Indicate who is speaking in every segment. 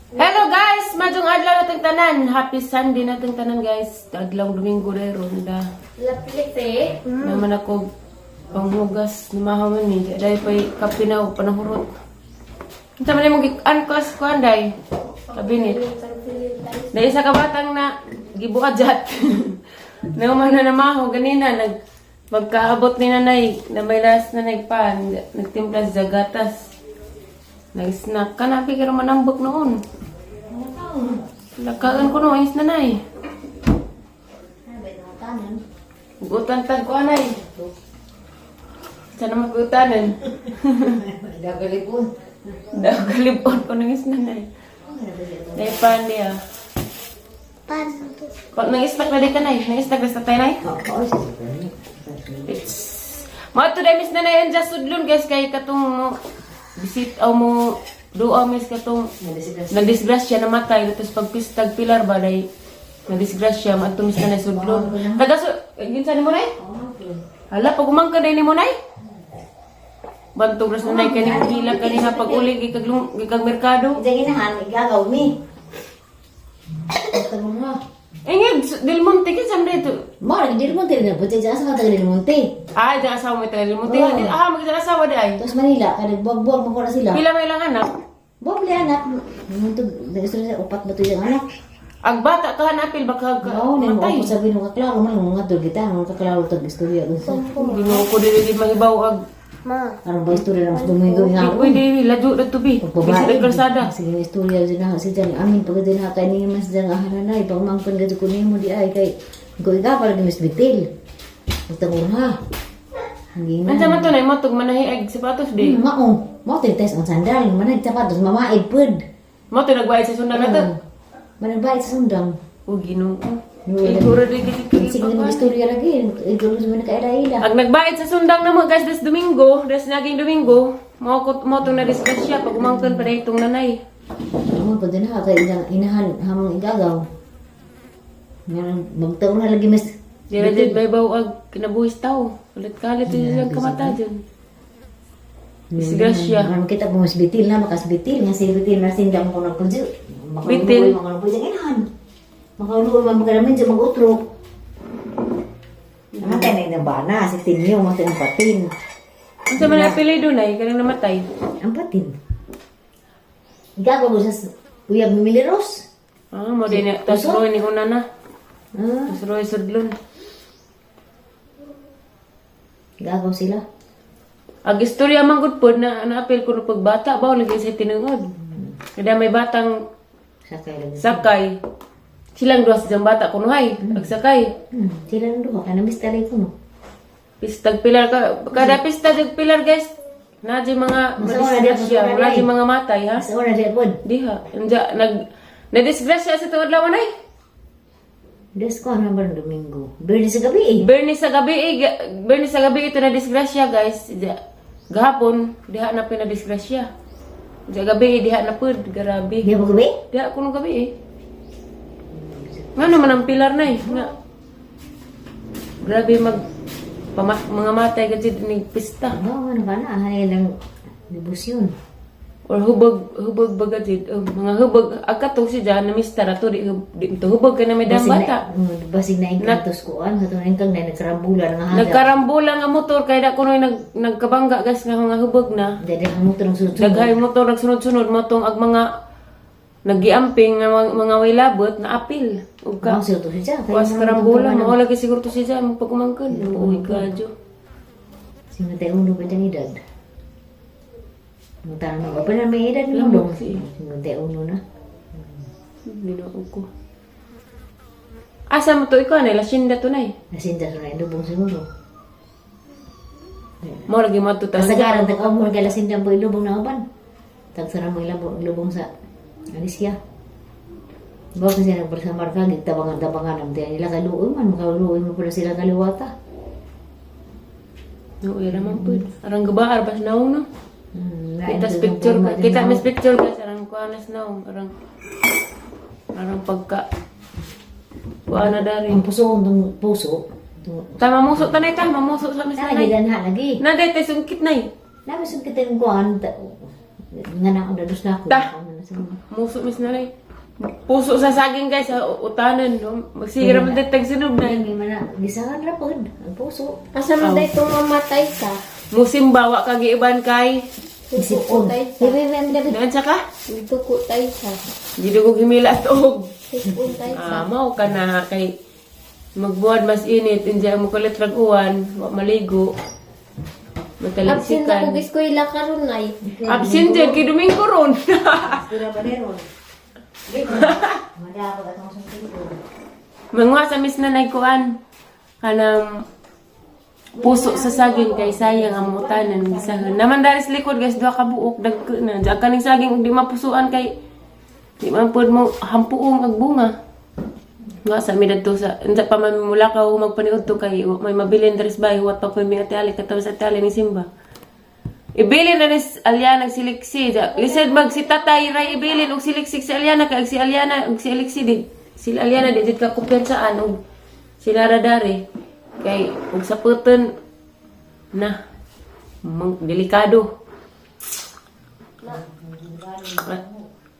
Speaker 1: Hello guys! Madong adlaw natong tanan. Happy Sunday natong tanan guys. Adlaw Domingo day ronda.
Speaker 2: Lapit eh.
Speaker 1: Naman ako panghugas ni mahaman ni. Dahil pa'y kapinaw, panahurot. Ito man yung mag-ankas ko anday. Kabinit. Dahil sa kabatang na gibuadjat. Naman na namaho. Ganina, magkaabot ni nanay. Na may last na nagpan. Nagtimpla sa gatas. Nag-snack ka na. Pikir manambok noon. Lakaan ko noon. Ayos nanay. Gutan tag ko anay. Sana magutanan.
Speaker 2: Dagalipon.
Speaker 1: Dagalipon ko nang isnanay. Dahil pan niya. Pag nang-snack na di ka nay. Nang-snack na sa tayo nay. Mga to dahil miss na yan dyan sudlun guys. Kaya katong bisit o mo doa miss katong nagdisgrasya na matay. Tapos pagpistag pilar ba dahil nagdisgrasya. Mga to miss na na sudlun. Ginsan mo nay? Hala, pag umangka dahil ni mo nay? Bantog ras na nay kaning hila kanina pag uli gikag merkado.
Speaker 2: Diyan ginahan, igagaw mi. Tanong nga.
Speaker 1: Ngeg Del Monte kisam dito.
Speaker 2: Mo, nagdil mo tayo na. Buti dyan sa Del Monte.
Speaker 1: Ah, diyan asawa mo Del Monte.
Speaker 2: Oo.
Speaker 1: Ah, magkita asawa di ay.
Speaker 2: Tapos Manila, kanagbuwag-buwag mo ko na sila.
Speaker 1: Pila may lang anak.
Speaker 2: Buwag li anak. Gusto nila, upat ba ito yung anak?
Speaker 1: Ang bata ka hanapil baka
Speaker 2: Oo, nang
Speaker 1: matay.
Speaker 2: ako sabi nung kaklaro man, nung nga kita, nung kaklaro ito, istorya.
Speaker 1: Ginoo ko dili magibaw ag.
Speaker 2: Parang ba istorya lang sa Domingo nga ako.
Speaker 1: Pwede laju na tubi. Bisa kalsada.
Speaker 2: Sige, istorya din na si Jan. Amin, pagka din na kay niya mas Jan ahananay. Pag mangpan ka ko niya mo di ay kay. Ikaw ika, parang Miss Bitil. Magtangon ha. Hangin na.
Speaker 1: Ansa man to nay matog manahi ag sapatos di.
Speaker 2: Maong. Mo test ang sandal. Manag sapatos, mamaid pud.
Speaker 1: Mo to nagbayad sa sundan nato.
Speaker 2: Managbayad sa sundang.
Speaker 1: O Ginoo.
Speaker 2: Sige,
Speaker 1: Iguro di gid
Speaker 2: sige mo istorya lagi. Ikaw mo na kaila-ila.
Speaker 1: Ag nagbayad sa sundang na mo guys des Domingo, des naging Domingo. Mo to na disgrasya pag umangkon pa daytong nanay.
Speaker 2: Mo pud na kay inahan hamong igagaw. Ngayon, magtaon na lagi mas.
Speaker 1: Dira did baybaw ag kinabuhis tao. Ulit-kalit yung kamata dyan. Disgrasya.
Speaker 2: Ang kita po mas bitil na, makas bitil. Nga si bitil na sindang ko ng kudyo.
Speaker 1: Bitil?
Speaker 2: Makaluloy, inahan. Makaluloy, magkalamin dyan, mag-utrok. Namatay na yung bana, 16 niyo, matay ang patin.
Speaker 1: Ang sa mga apelido na, kanang namatay.
Speaker 2: Ang patin. Gagawa ko sa Uyab Miliros.
Speaker 1: Ah, mo din na. Tapos roy ni Hunana.
Speaker 2: Ah,
Speaker 1: Tapos roy sudlon.
Speaker 2: gagaw sila.
Speaker 1: Ag istorya man gud pod na naapil ko no pagbata ba lagi sa tinungod. Kada may batang
Speaker 2: Sakay lagi.
Speaker 1: sakay. Silang duha sa bata kunuhay. Ag sakay.
Speaker 2: Sila nang duha, ka na-miss talay ko no.
Speaker 1: Pistag pilar ka. Kada pistag pilar guys. Nadji mga
Speaker 2: Masa wala
Speaker 1: madisgrasya,
Speaker 2: na,
Speaker 1: nadji mga matay ha.
Speaker 2: Sa una din po.
Speaker 1: Diha. Anja na-disgrasya sa tuod lawan ay.
Speaker 2: Des ko ano ba ng Domingo? Bernie sa gabi eh.
Speaker 1: Bernie sa gabi ito na disgrasya guys. Gahapon diha na pinadisgrasya. Sa gabi diha na pud grabe.
Speaker 2: Di ba gabi?
Speaker 1: Diha kuno gabi eh. Nga naman ang pilar na eh. Nga. Grabe mga matay kasi ni pista.
Speaker 2: Oo, ano ba na? Hanay lang debosyon.
Speaker 1: Or hubog bagatid. Mga hubog. Agkatong si Jan na mister ato di ito hubog ka na may dang bata.
Speaker 2: Basig na inkantos ko. Ano ito na inkang na nagkarambulan nga hada.
Speaker 1: Nagkarambulan nga motor kaya da kuno nagkabangga gas nga mga hubog na.
Speaker 2: Dahil ang motor ng susunod.
Speaker 1: Daghay motor nagsunod-sunod motong ag mga nagiamping nga mga way labot na apil. Ug ka.
Speaker 2: Ang siya to siya.
Speaker 1: Was karambulan mo lagi siguro to siya magpagumangkan. Uy kadyo.
Speaker 2: Sino tayo uno pa dyan edad? Ang tanong ko pa na may edad mo dong. Sino tayo uno na?
Speaker 1: Binuog ko. Asa mo to ikaw na lasinda to nay.
Speaker 2: Nasinda sa na ilubong siguro.
Speaker 1: Mo lagi matutas.
Speaker 2: Kasagaran tag mo kay lasinda po ilubong na uban. Tagsara mo ilubong sa Alicia. Bawa kasi nagpersamar ka, tabangan-tabangan ang tiyan nila kaluoy man, makaluoy mo pala sila kaliwata.
Speaker 1: No, ira man pud. Arang gabaar pas naong no.
Speaker 2: Lain
Speaker 1: Kita
Speaker 2: sa
Speaker 1: picture,
Speaker 2: forma din
Speaker 1: kita
Speaker 2: na-
Speaker 1: mis picture guys, arang kuanas naong, arang pagka. Kuana dari.
Speaker 2: Ang puso, ang puso.
Speaker 1: Tama muso tanay ta, mamuso sa mis
Speaker 2: Lagi
Speaker 1: tanay.
Speaker 2: ganha lagi.
Speaker 1: Naday tay sungkit nay.
Speaker 2: Namin sa kita yung kuhan, nga na ako dadus na ako.
Speaker 1: Ta. Muso mis na rin. Puso sa saging guys, sa utanan. No? Magsigira man tayo tagsinog na.
Speaker 2: Hindi man na, gisahan ra pod ang puso.
Speaker 3: Asa man day itong mamatay ka?
Speaker 1: Musimbawa kagiiban kay.
Speaker 2: Isipon.
Speaker 3: Tay sa.
Speaker 1: Daan siya ka?
Speaker 3: Duko tay sa.
Speaker 1: Di ko gimila at og.
Speaker 3: Sipon tay sa.
Speaker 1: Mao ka na kay magbuhat mas init. Hindi mo kalit raguan. Wa maligo.
Speaker 3: Absent ako
Speaker 1: Matalisikan.
Speaker 3: giskwela karon ay.
Speaker 1: Absent dyan kay Domingo ron.
Speaker 2: Sira ba ron? Madako atong sentido.
Speaker 1: Mga sa mis na nagkuan. Kanang puso sa saging kay sayang ang mutanan gisahan. Naman dali sa likod guys, duha ka buok dagko na. Diyan kaning saging ug di mapusuan kay di man pud mo hampuong ag bunga. Nga sa mi dadto sa unsa pa man mula ka magpaniud to kay wa may mabilin dres bay wat pa pud mi ati kataw sa tali ni Simba. Ibilin na ni Aliana og si Lixi. Lisod mag si Tatay Ray ibilin og si Lixi si Aliana kay si Aliana og si Lixi di. Si Aliana di ka kumpiyansaan og sila radare. Kay ug sa puton na delikado.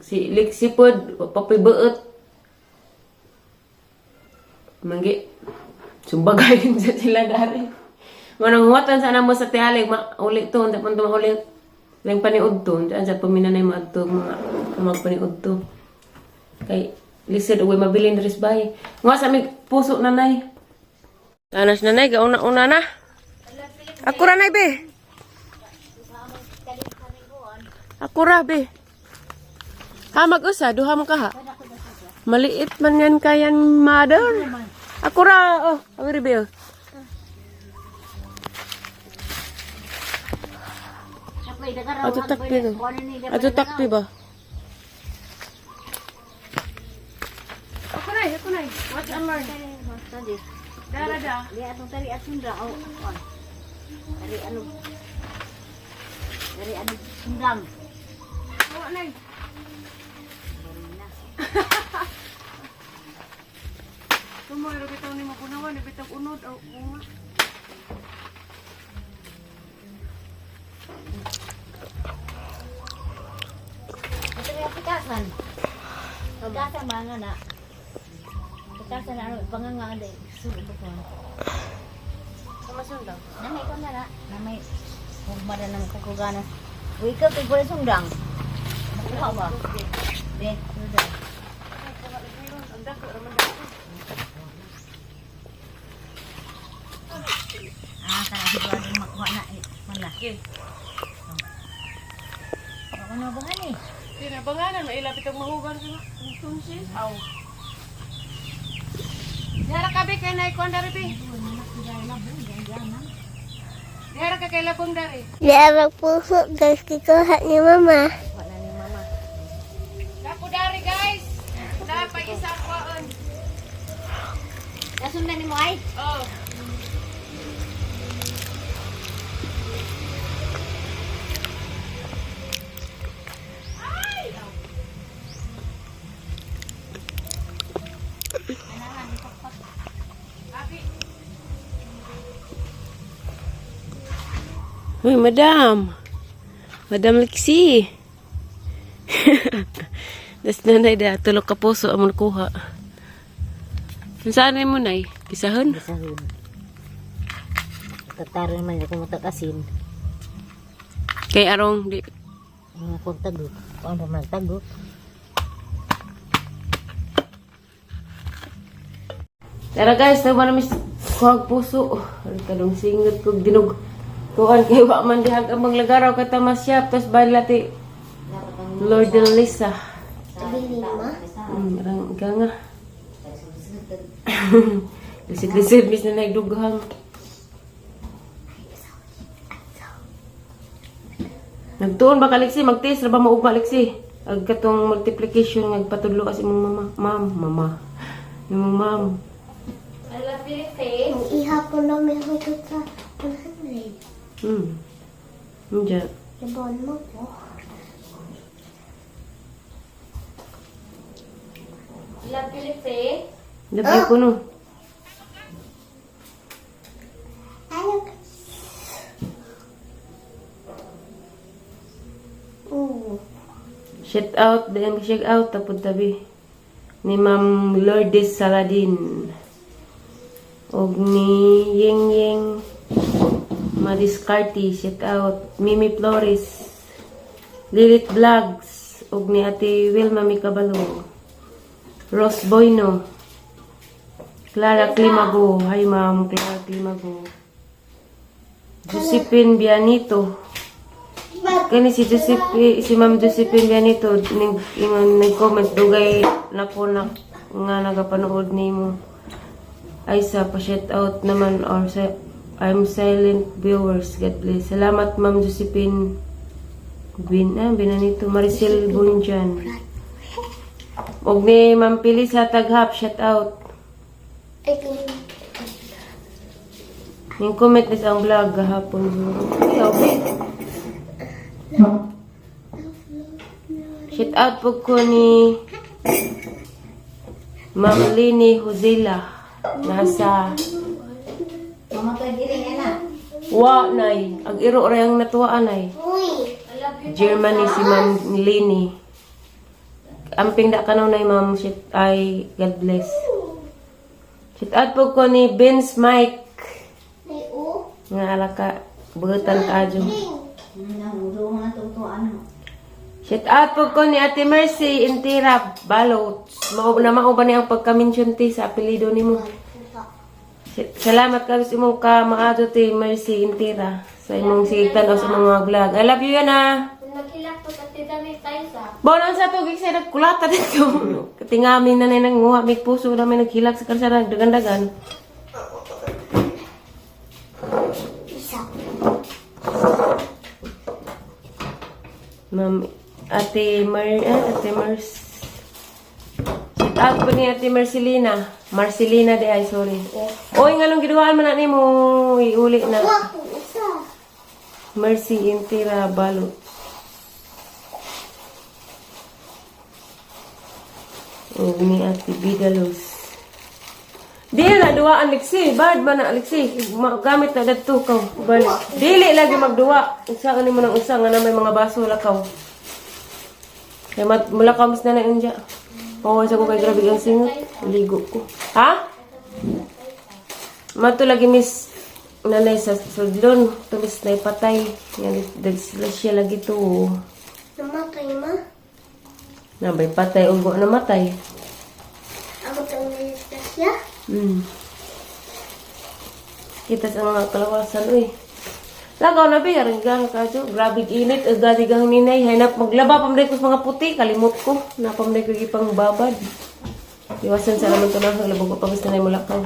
Speaker 1: Si Lixi pod papibeut. Manggi sumbagay din sa sila dari. Manang huwatan sa namo sa tialig maulit to unta punto maulit. Lang paniud to unta sa paminanay maadto mga magpaniud to. Kay lisod uwi mabilin dres bay. Nga sa mi puso nanay. Tanas nanay, gauna-una na. Ako ra nay, be. Ako ra, be. Ha, mag-usa, duha mo ka ha. Maliit man yan kayan, mother. Ako ra, oh, ang review. Ato takpi to. Ato takpi ba? Ako na. What's Amar? Dara da.
Speaker 2: Lihat atong tali asundra oh. Dari anu sundang.
Speaker 1: Awa na. Tumoy ra bitaw ni mapunawan, bitaw unod o bunga.
Speaker 2: Ito yung pitasan. Pitasan mga na. Pitasan na ano, pangangaan day. Sulit ko.
Speaker 1: Sumasundang.
Speaker 2: Namay ko na na. Namay. Hugmada ng kakuganas. Uy, ikaw kay pala sundang. Makuha ba? Be, sundang. Kana sigurado makuha na eh. Mala.
Speaker 1: Okay.
Speaker 2: Ako na ba gani?
Speaker 1: Tinabanganan, mailapit ang mahugan ka na. Ang tunsis. Aw. Dihara ka, be, kay naikuan dari, be. Dihara ka kay labong dari.
Speaker 3: Diarang puso guys kikuha ni mama.
Speaker 2: Wala ni mama.
Speaker 1: Dapo dari, guys. Dapat isa kuhaan.
Speaker 2: Nasundan ni mo ay?
Speaker 1: Oh. Uy, madam. Madam Lixi. Das nanay da, tulog ka puso amon kuha. Saan mo nay? Kisahon?
Speaker 2: Bisahon. Tatarin man ako matakasin.
Speaker 1: Kay arong di.
Speaker 2: Mga kong tagot. Kung ano man tagot.
Speaker 1: Tara guys, tayo ba namin kuhag puso. Ang talong singot kong dinog. Kuhan kay wa man dihag amang lagaraw kata masyap. Tapos balati. Lord de Lisa.
Speaker 3: Sabi ni mama.
Speaker 1: Marang ganga. Lisid-lisid bis na nagdughang. Nagtuon ba ka Lexi? Magtis ra ba mo ugma Lexi? Ag katong multiplication nagpatudlo kasi mong mama. Yung ma'am.
Speaker 3: I love you, Faye. Ihapon na may hugot sa 100.
Speaker 1: Diyan.
Speaker 3: Ibon mo po. Love you, Faye.
Speaker 1: Labi ko no.
Speaker 3: Ayok.
Speaker 1: Shit out, shout out tapos tabi ni Ma'am Lourdes Saladin og ni Yeng Yeng Madiscarti, shout out Mimi Flores, Lilith Vlogs og ni Ate Wilma Mikabalo, Rose Boyno, Clara Climago, hi Ma'am Clara Climago, Josephine Bianito. Kani si Ma'am Josephine Bianito nag-comment dugay na po na nga nagapanood nimo. Ay sa pa-shout out naman or sa I'm silent viewers. God bless. Salamat Ma'am Josephine Bianito, Maricel Bunjan. Og ni Ma'am Pili sa Taghap, shout out. Ning comment ni sa ang vlog gahapon. Okay. Shout out po ko ni Ma'am Lini Huzela. Nasa
Speaker 2: Mamatay diri na.
Speaker 1: wa nay. Ang iro rayang natuwaan ay. Germany si Ma'am Lini. Amping da kanaw nay Ma'am shit ay God bless. Shout out po ko ni Vince Mike. Nga alaka bugutan kadyo. Shout out po ko ni Ate Mercy Intira Balot. Mao ba ni ang pagka-mention ti sa apelyido nimo? Salamat ka sa imong maado ti Mercy Intira sa imong sigitan o sa mga vlog. I love you yan ah.
Speaker 3: Nakilak po sa tidami tayo sa.
Speaker 1: Bono sa tugig sa nagkulata dito. Katingamin na na nanguha may puso na may naghilak sa kalsada dagan-dagan.
Speaker 3: Isa.
Speaker 1: Ma'am Ate Mars. Shout out po ni Ate Marcelina. Marcelina de ay sorry. Oy nganong gidawaan man na nimo iuli na.
Speaker 3: Isa.
Speaker 1: Mercy Intira Balot. O ni Ate Bidalos. Dili na duwaan Alexi, bad man na Alexi. Gamit na dadto ka. Balik. Dili lagi magduwa. Usa ani mo nang usa nga na may mga baso lakaw. Kay mula kamis na na unja. Pawas ako kay grabe ang singot. Ligo ko. Ha? Mato lagi miss nanay sa sudlon. Tumis na ipatay. Yan, sila siya lagi to.
Speaker 3: Namatay ma.
Speaker 1: Nabay patay. Ugo na matay.
Speaker 3: Ako itong nalistas siya.
Speaker 1: Kita sa mga kalawasan, uy. Lagaw na ba, ringgang ka, jo. Grabe init, agadigang ninay. Hanap, maglaba pamday ko sa mga puti. Kalimot ko. Napamday ko ipang babad. Iwasan sa naman ito na. Labog ko pagkas na mula ka.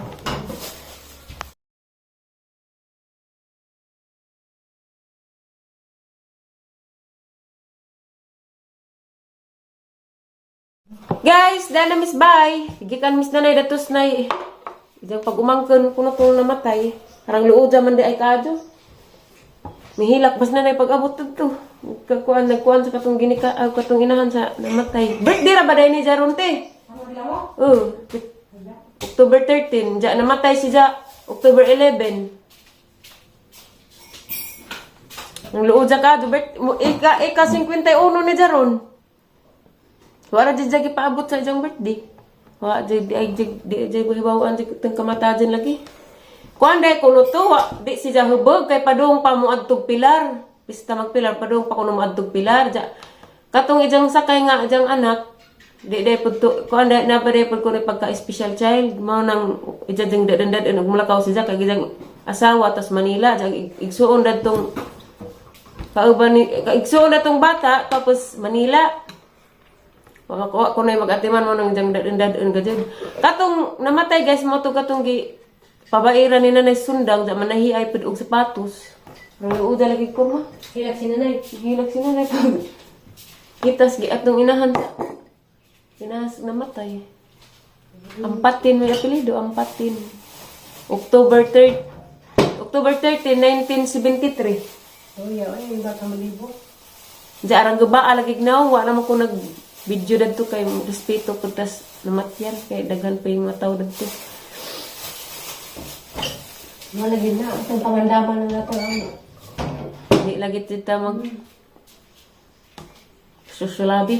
Speaker 1: Guys, dahil na miss bye. Gikan miss nanay datos na Diyan pag umangkan kuno to namatay. Harang luod man di ay kadyo. Mihilak bas nanay pag abot to. Nagkuan sa katong ginika katong inahan sa namatay. Birthday ra ba day ni Jaronte? October 13. Ja namatay si Ja October 11. Ang luod sa kadyo ika 51 ni Jaron. Wala di jagi paabot sa iyang birthday. Wala di buhibawaan di itong kamatajan lagi. Kuan day kuno to, di siya hubog kay padung pa mo adtog pilar. Bista magpilar padung pa kuno mo adtog pilar. Katong ijang sakay nga ijang anak, di day pud to kuan day na pa day pud kuno pagka special child mao nang ijang dadandad og mulakaw siya kay ijang asawa tas Manila igsuon dadtong kauban ni igsuon datong bata tapos Manila. Wala ko na mag-atiman mo nang dang gajud. Katong namatay guys mo to katong gi pabairan ni nanay sundang sa manahi ay pud og sapatos. Pero uda lagi ko ma. Hilak si nanay. Kitas gi atong inahan. Kinas namatay. Ampatin may apelyido, Ampatin. October 30, 1973.
Speaker 2: Oh, yeah, ay baka malibot.
Speaker 1: Jarang gaba lagi gnaw, wa naman ko nag video dadto kay respeto pagtas namatyan kay daghan pa yung mga tao dadto.
Speaker 2: Malagi na itong pangandaman na nato ang
Speaker 1: Di lagi kita mag Susulabi.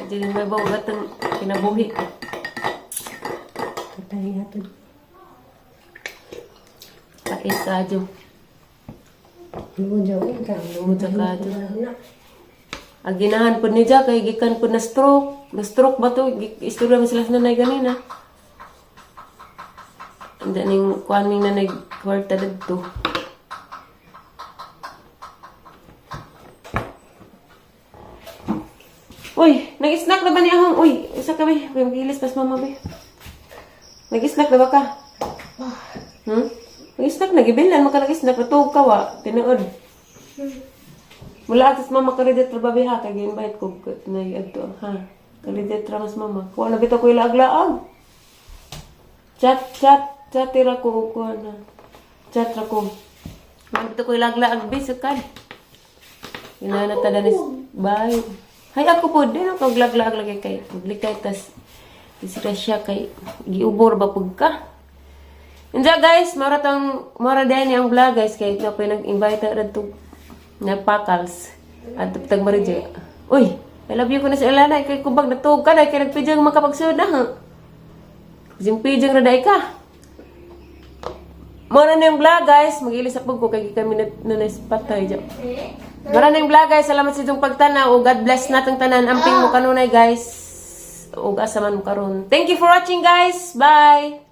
Speaker 1: Jadi may bawa gatang kinabuhi.
Speaker 2: Patay natin.
Speaker 1: Kait kadyo.
Speaker 2: Lugo jauh kan.
Speaker 1: Lugo sa kadyo. Ang ginahan po niya kay gikan po na stroke. Na stroke ba to? Istorya mo sila sa nanay ganina. Hindi ning kuhan ning nanay kwarta dito. Uy, nag-snack na ba ni Ahong? Uy, isa ka ba? Uy, mag-ilis pas mama ba? Nag-snack na ba ka? Nag-snack na, gibilan mo ka nag-snack. Natug ka wa, tinuod. Mula atas mama ka rin dito babi ha, kaya invite ko na ito, ha? Kalidet ramas mama. Kuha na bito ko ilaag-laag. Chat tira ko kuha na. Chat ra ko. Kuha na bito ko ilaag-laag, bisakan. Inanat na danis, bye. Hay ako po din ako glaglag lagi kay publikay tas isira siya kay giubor ba pug ka. Inja guys, mara din ang vlog guys kay ito pa nag-invite ra to na pakals at tag marije. Uy, I love you ko na sa Elana kay kubag natug ka na kay nagpijang makapagsud na ha. Pijang ra dai ka. Mara na yung vlog guys, mag-ilis apog ko kay kami na patay dyan. Maraming vlog guys, salamat sa inyong pagtanaw. God bless natong tanan. Amping mo kanunay guys. Ug asa man mo karon. Thank you for watching guys. Bye.